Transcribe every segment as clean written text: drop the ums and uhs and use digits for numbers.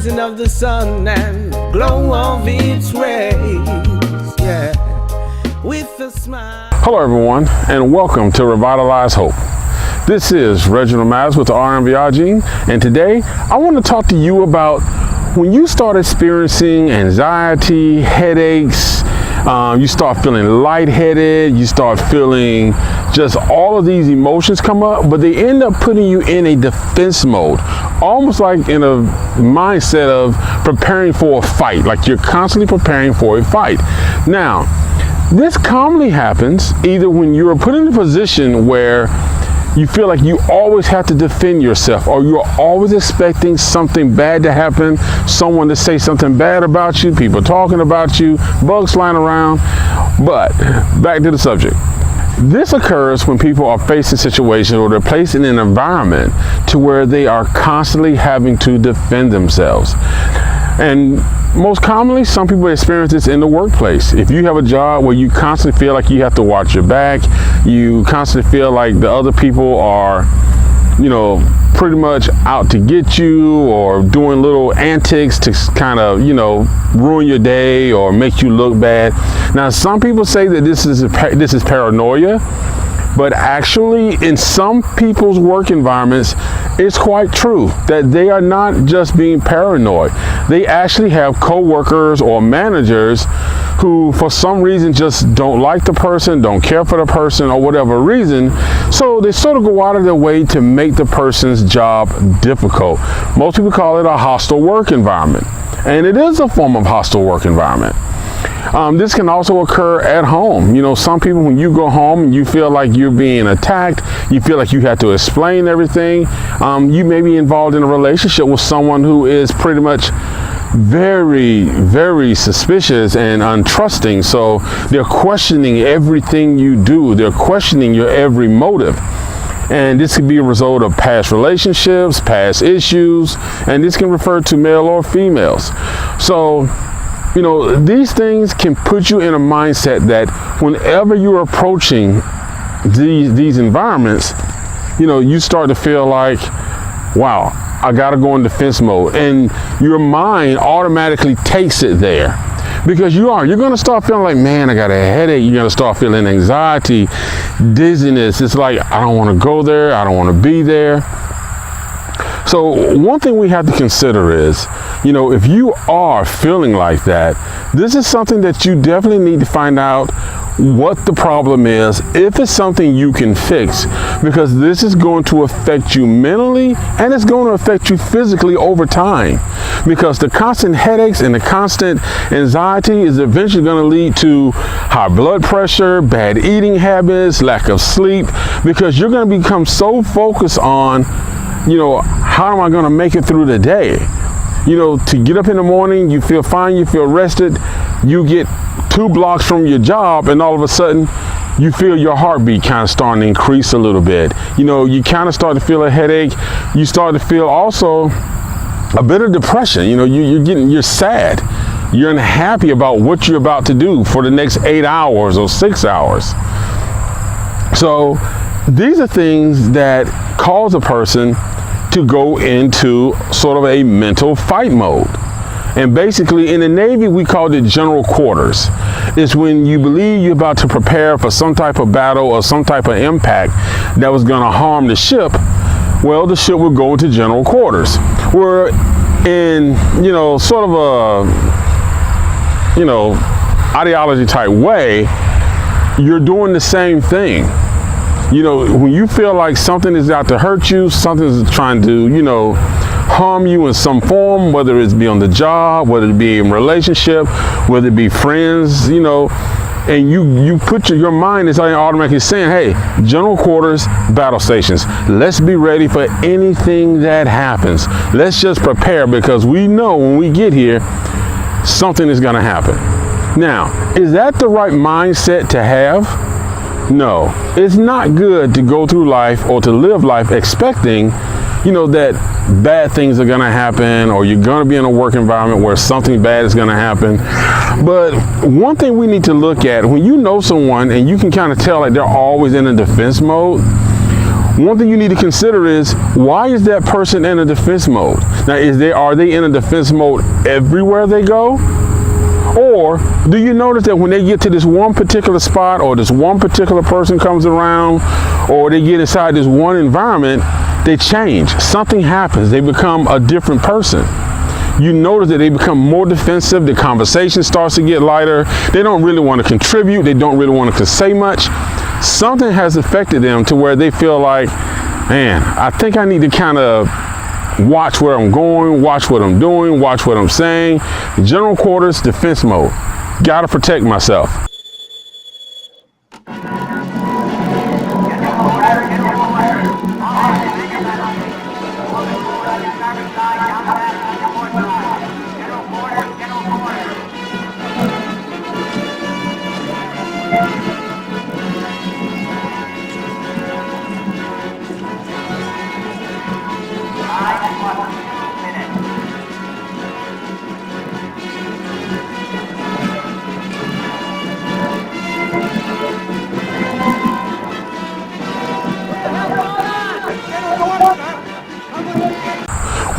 rising of the sun and glow of its rays, yeah, with a smile. Hello everyone, and welcome to Revitalize Hope. This is Reginald Maz with the RMVI Gene, and today I want to talk to you about when you start experiencing anxiety, headaches, you start feeling lightheaded, you start feeling just all of these emotions come up, but they end up putting you in a defense mode, almost like in a mindset of preparing for a fight, like you're constantly preparing for a fight. Now, this commonly happens either when you're put in a position where you feel like you always have to defend yourself, or you're always expecting something bad to happen, someone to say something bad about you, people talking about you, bugs flying around. But back to the subject. This occurs when people are facing situations or they're placed in an environment to where they are constantly having to defend themselves. And most commonly, some people experience this in the workplace. If you have a job where you constantly feel like you have to watch your back, you constantly feel like the other people are, pretty much out to get you or doing little antics to kind of, ruin your day or make you look bad. Now, some people say that this is paranoia, but actually in some people's work environments, it's quite true that they are not just being paranoid. They actually have coworkers or managers who for some reason just don't like the person, don't care for the person, or whatever reason. So they sort of go out of their way to make the person's job difficult. Most people call it a hostile work environment. And it is a form of hostile work environment. This can also occur at home. Some people, when you go home and you feel like you're being attacked, you feel like you have to explain everything. You may be involved in a relationship with someone who is pretty much very, very suspicious and untrusting. So they're questioning everything you do. They're questioning your every motive. And this could be a result of past relationships, past issues, and this can refer to male or females. So, these things can put you in a mindset that whenever you're approaching these environments, you start to feel like, wow, I got to go in defense mode. And your mind automatically takes it there because you're going to start feeling like, man, I got a headache. You're going to start feeling anxiety, dizziness. It's like, I don't want to go there. I don't want to be there. So one thing we have to consider is, if you are feeling like that, this is something that you definitely need to find out what the problem is, if it's something you can fix, because this is going to affect you mentally and it's going to affect you physically over time, because the constant headaches and the constant anxiety is eventually going to lead to high blood pressure, bad eating habits, lack of sleep, because you're going to become so focused on, how am I going to make it through the day? To get up in the morning, you feel fine, you feel rested, you get 2 blocks from your job, and all of a sudden you feel your heartbeat kind of starting to increase a little bit. You kind of start to feel a headache. You start to feel also a bit of depression. You're sad. You're unhappy about what you're about to do for the next 8 hours or 6 hours. So these are things that cause a person to go into sort of a mental fight mode. And basically in the Navy, we called it general quarters. It's when you believe you're about to prepare for some type of battle or some type of impact that was going to harm the ship. Well, the ship would go into general quarters. We're in, sort of a, ideology type way, you're doing the same thing. When you feel like something is out to hurt you, something is trying to, harm you in some form, whether it's be on the job, whether it be in relationship, whether it be friends, and you put your mind is automatically saying, hey, general quarters, battle stations, let's be ready for anything that happens. Let's just prepare, because we know when we get here, something is going to happen. Now, is that the right mindset to have? No, it's not good to go through life or to live life expecting, that bad things are going to happen, or you're going to be in a work environment where something bad is going to happen. But one thing we need to look at, when you know someone and you can kind of tell like they're always in a defense mode, one thing you need to consider is, why is that person in a defense mode? Now, are they in a defense mode everywhere they go? Or do you notice that when they get to this one particular spot, or this one particular person comes around, or they get inside this one environment, they change. Something happens. They become a different person. You notice that they become more defensive. The conversation starts to get lighter. They don't really want to contribute. They don't really want to say much. Something has affected them to where they feel like, man, I think I need to kind of watch where I'm going, watch what I'm doing, watch what I'm saying. General quarters, defense mode. Gotta protect myself.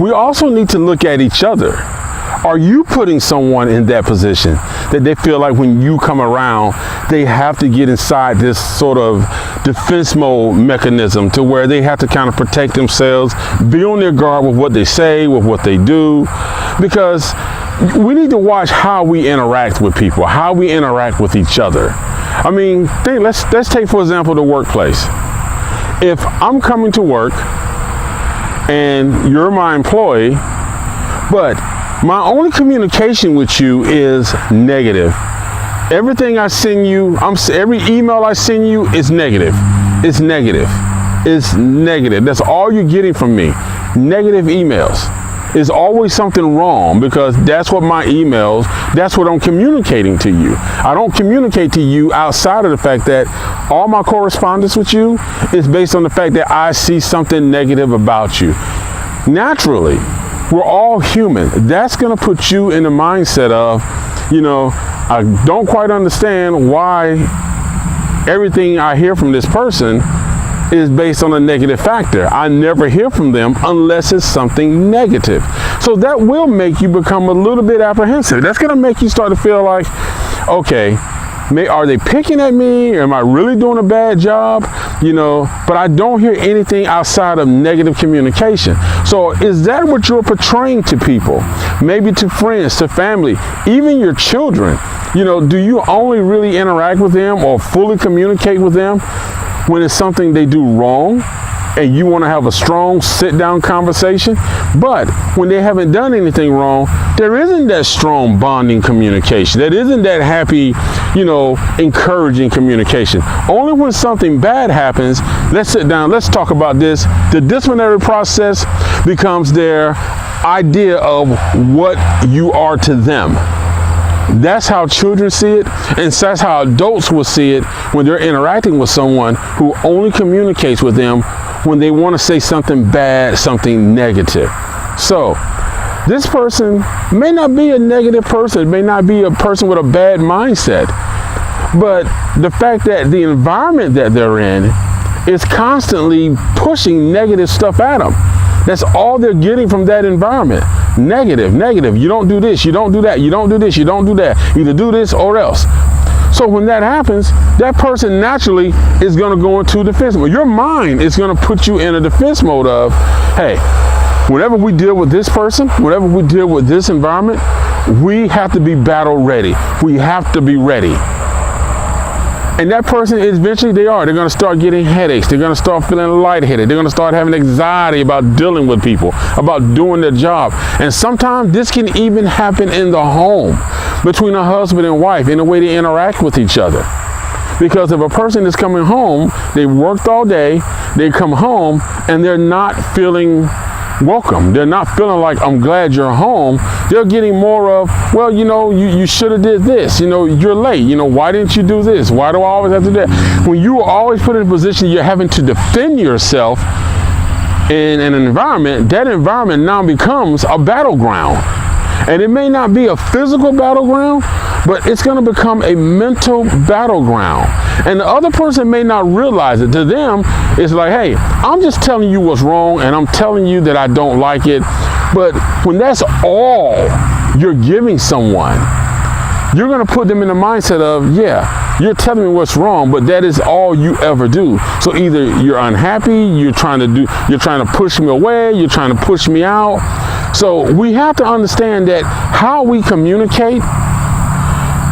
We also need to look at each other. Are you putting someone in that position that they feel like when you come around, they have to get inside this sort of defense mode mechanism to where they have to kind of protect themselves, be on their guard with what they say, with what they do? Because we need to watch how we interact with people, how we interact with each other. I mean, let's take, for example, the workplace. If I'm coming to work and you're my employee, but my only communication with you is negative. Everything I send you, every email I send you is negative. It's negative. It's negative. That's all you're getting from me. Negative emails. There's always something wrong, because that's what my emails, that's what I'm communicating to you. I don't communicate to you outside of the fact that all my correspondence with you is based on the fact that I see something negative about you. Naturally, we're all human. That's going to put you in the mindset of, I don't quite understand why everything I hear from this person is based on a negative factor. I never hear from them unless it's something negative. So that will make you become a little bit apprehensive. That's going to make you start to feel like, okay, are they picking at me? Am I really doing a bad job? But I don't hear anything outside of negative communication. So is that what you're portraying to people? Maybe to friends, to family, even your children? Do you only really interact with them or fully communicate with them when it's something they do wrong and you want to have a strong sit-down conversation? But when they haven't done anything wrong, there isn't that strong bonding communication. That isn't that happy, encouraging communication. Only when something bad happens, let's sit down, let's talk about this. The disciplinary process becomes their idea of what you are to them. That's how children see it, and that's how adults will see it when they're interacting with someone who only communicates with them when they want to say something bad, something negative. So this person may not be a negative person, may not be a person with a bad mindset, but the fact that the environment that they're in is constantly pushing negative stuff at them. That's all they're getting from that environment. Negative, negative. You don't do this, you don't do that, you don't do this, you don't do that. Either do this or else. So when that happens, that person naturally is going to go into defense mode. Your mind is going to put you in a defense mode of, hey, whenever we deal with this person, whenever we deal with this environment, we have to be battle ready. We have to be ready. And that person, eventually they're going to start getting headaches. They're going to start feeling lightheaded. They're going to start having anxiety about dealing with people, about doing their job. And sometimes this can even happen in the home between a husband and wife in the way they interact with each other. Because if a person is coming home, they worked all day, they come home and they're not feeling welcome. They're not feeling like, I'm glad you're home. They're getting more of, well, you should have did this. You're late. Why didn't you do this? Why do I always have to do that? When you are always put in a position you're having to defend yourself in an environment, that environment now becomes a battleground. And it may not be a physical battleground, but it's going to become a mental battleground. And the other person may not realize it. To them, it's like, hey, I'm just telling you what's wrong, and I'm telling you that I don't like it. But when that's all you're giving someone, you're going to put them in the mindset of, yeah, you're telling me what's wrong, but that is all you ever do. So either you're unhappy, you're trying to push me away, you're trying to push me out. So we have to understand that how we communicate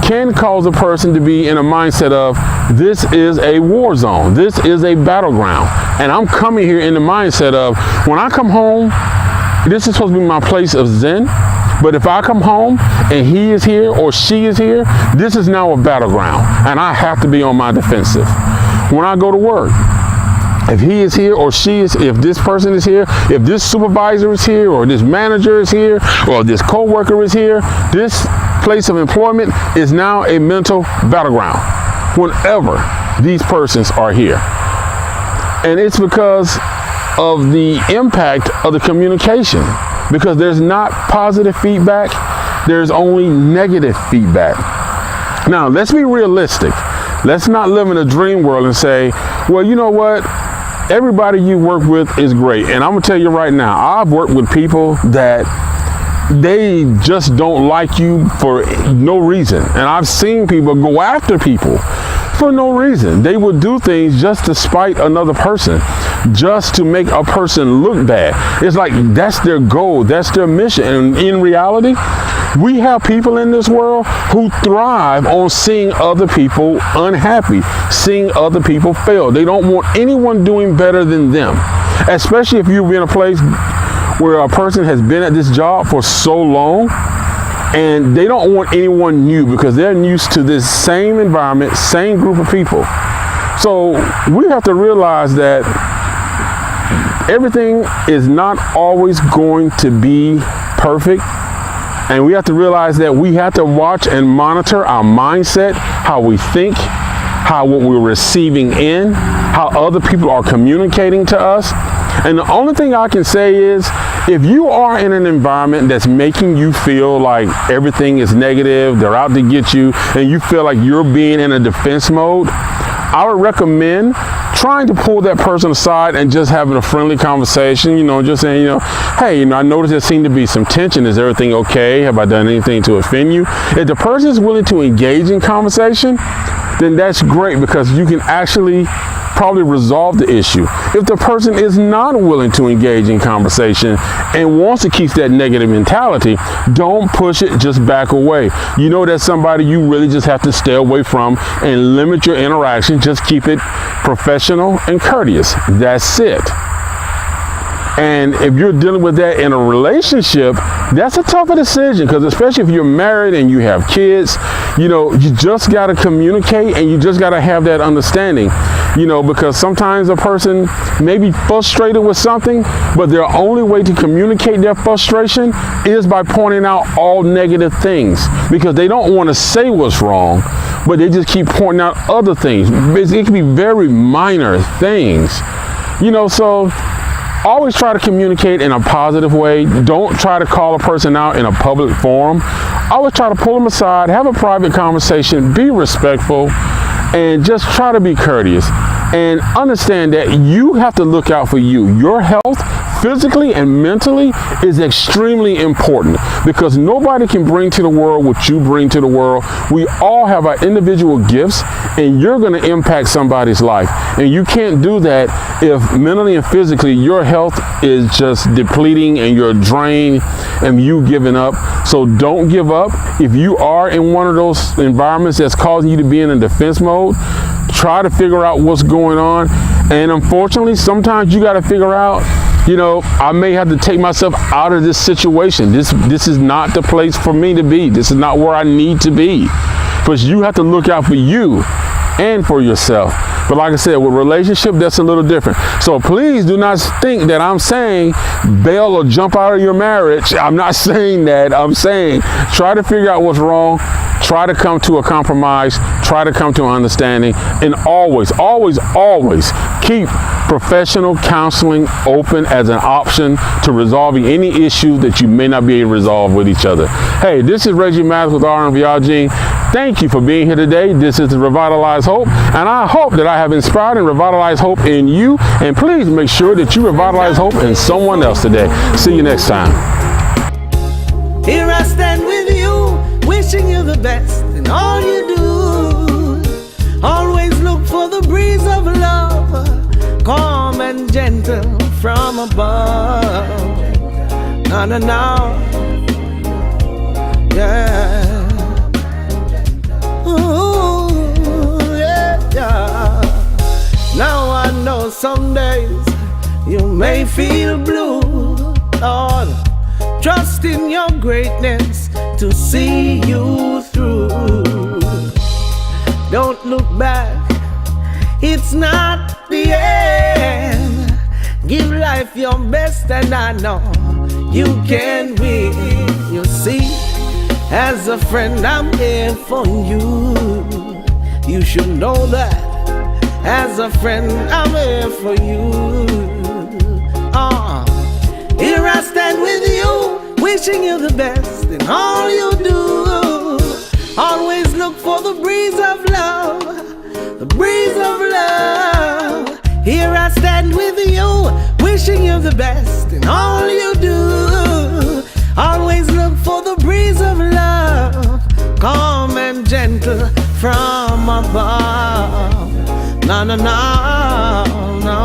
can cause a person to be in a mindset of, this is a war zone, this is a battleground. And I'm coming here in the mindset of, when I come home, this is supposed to be my place of zen. But if I come home and he is here or she is here, this is now a battleground, and I have to be on my defensive. When I go to work, if he is here or she is, if this person is here, if this supervisor is here or this manager is here or this co-worker is here, this place of employment is now a mental battleground whenever these persons are here. And it's because of the impact of the communication. Because there's not positive feedback, there's only negative feedback. Now, let's be realistic. Let's not live in a dream world and say, well, you know what? Everybody you work with is great. And I'm gonna tell you right now, I've worked with people that they just don't like you for no reason. And I've seen people go after people for no reason. They would do things just to spite another person, just to make a person look bad. It's like that's their goal, that's their mission. And in reality, we have people in this world who thrive on seeing other people unhappy, seeing other people fail. They don't want anyone doing better than them, especially if you've been in a place where a person has been at this job for so long, and they don't want anyone new because they're used to this same environment, same group of people. So we have to realize that everything is not always going to be perfect. And we have to realize that we have to watch and monitor our mindset, how we think, how what we're receiving in, how other people are communicating to us. And the only thing I can say is, if you are in an environment that's making you feel like everything is negative, they're out to get you, and you feel like you're being in a defense mode, I would recommend trying to pull that person aside and just having a friendly conversation, just saying, hey, I noticed there seemed to be some tension. Is everything okay? Have I done anything to offend you? If the person is willing to engage in conversation, then that's great, because you can actually probably resolve the issue. If the person is not willing to engage in conversation and wants to keep that negative mentality, don't push it, just back away. That's somebody you really just have to stay away from and limit your interaction. Just keep it professional and courteous. That's it. And if you're dealing with that in a relationship, that's a tougher decision, because especially if you're married and you have kids, you just got to communicate, and you just got to have that understanding, because sometimes a person may be frustrated with something, but their only way to communicate their frustration is by pointing out all negative things, because they don't want to say what's wrong, but they just keep pointing out other things. It can be very minor things, so always try to communicate in a positive way. Don't try to call a person out in a public forum. Always try to pull them aside, have a private conversation, be respectful, and just try to be courteous. And understand that you have to look out for you. Your health, physically and mentally, is extremely important, because nobody can bring to the world what you bring to the world. We all have our individual gifts, and you're going to impact somebody's life. And you can't do that if mentally and physically your health is just depleting and you're drained and you giving up. So don't give up. If you are in one of those environments that's causing you to be in a defense mode, try to figure out what's going on. And unfortunately, sometimes you got to figure out, I may have to take myself out of this situation. This is not the place for me to be. This is not where I need to be. But you have to look out for you and for yourself. But like I said, with relationship, that's a little different. So please do not think that I'm saying bail or jump out of your marriage. I'm not saying that. I'm saying try to figure out what's wrong. Try to come to a compromise. Try to come to an understanding. And always, always, always keep professional counseling open as an option to resolving any issue that you may not be able to resolve with each other. Hey, this is Reggie Mathis with RMVR Gene. Thank you for being here today. This is the Revitalize Hope, and I hope that I have inspired and revitalized hope in you. And please make sure that you revitalize hope in someone else today. See you next time. Here I stand with you, wishing you the best in all you do. Always look for the breeze of love, calm and gentle from above. No, no, no, yeah. Ooh, yeah, yeah. Now I know some days you may feel blue, Lord. Trust in your greatness to see you through. Don't look back, it's not the end. Give life your best and I know you can win. You see, as a friend I'm here for you. You should know that. As a friend I'm here for you. Here I stand with you, wishing you the best in all you do. Always look for the breeze of love, the breeze of love. Here I stand with you, wishing you the best in all you do. Always look for the breeze of love, calm and gentle from above. No, no, no, no.